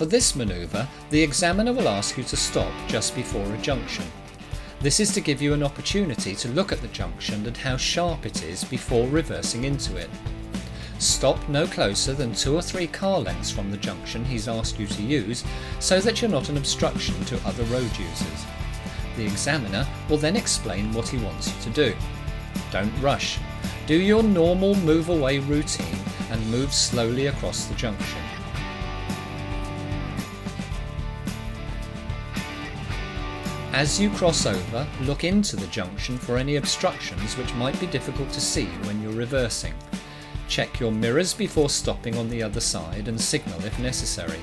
For this manoeuvre, the examiner will ask you to stop just before a junction. This is to give you an opportunity to look at the junction and how sharp it is before reversing into it. Stop no closer than 2 or 3 car lengths from the junction he's asked you to use, so that you're not an obstruction to other road users. The examiner will then explain what he wants you to do. Don't rush. Do your normal move away routine and move slowly across the junction. As you cross over, look into the junction for any obstructions which might be difficult to see when you're reversing. Check your mirrors before stopping on the other side and signal if necessary.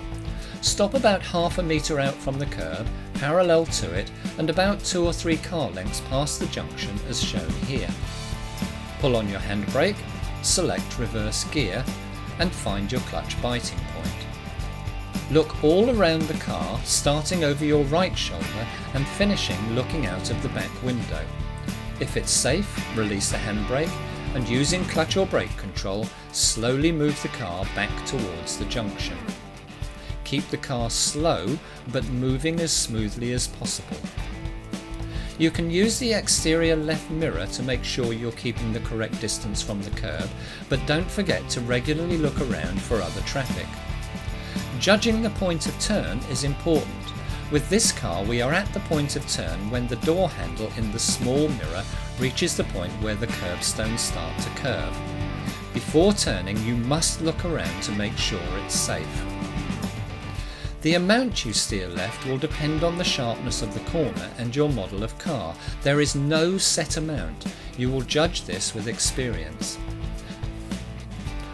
Stop about half a metre out from the curb, parallel to it, and about 2 or 3 car lengths past the junction as shown here. Pull on your handbrake, select reverse gear, and find your clutch biting point. Look all around the car, starting over your right shoulder and finishing looking out of the back window. If it's safe, release the handbrake, and using clutch or brake control, slowly move the car back towards the junction. Keep the car slow, but moving as smoothly as possible. You can use the exterior left mirror to make sure you're keeping the correct distance from the curb, but don't forget to regularly look around for other traffic. Judging the point of turn is important. With this car, we are at the point of turn when the door handle in the small mirror reaches the point where the curbstones start to curve. Before turning, you must look around to make sure it's safe. The amount you steer left will depend on the sharpness of the corner and your model of car. There is no set amount. You will judge this with experience.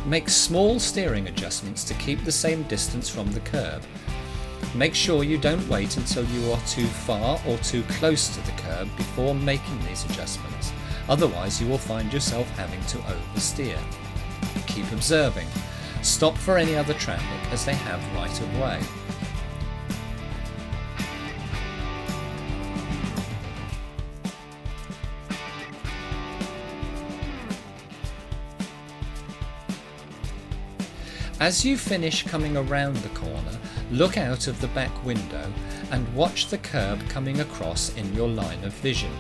Make small steering adjustments to keep the same distance from the curb. Make sure you don't wait until you are too far or too close to the curb before making these adjustments. Otherwise you will find yourself having to oversteer. Keep observing. Stop for any other traffic as they have right of way. As you finish coming around the corner, look out of the back window and watch the curb coming across in your line of vision.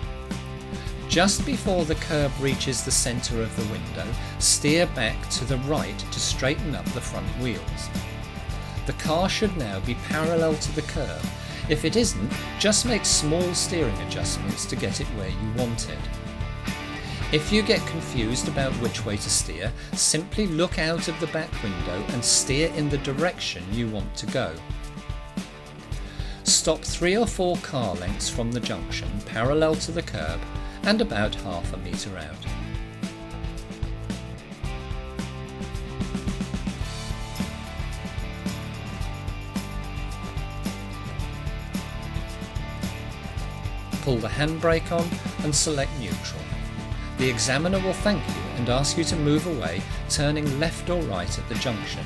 Just before the curb reaches the centre of the window, steer back to the right to straighten up the front wheels. The car should now be parallel to the curb. If it isn't, just make small steering adjustments to get it where you want it. If you get confused about which way to steer, simply look out of the back window and steer in the direction you want to go. Stop 3 or 4 car lengths from the junction parallel to the curb and about half a metre out. Pull the handbrake on and select neutral. The examiner will thank you and ask you to move away, turning left or right at the junction.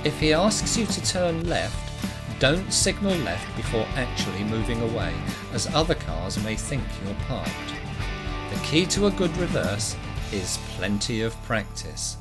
If he asks you to turn left, don't signal left before actually moving away, as other cars may think you're parked. The key to a good reverse is plenty of practice.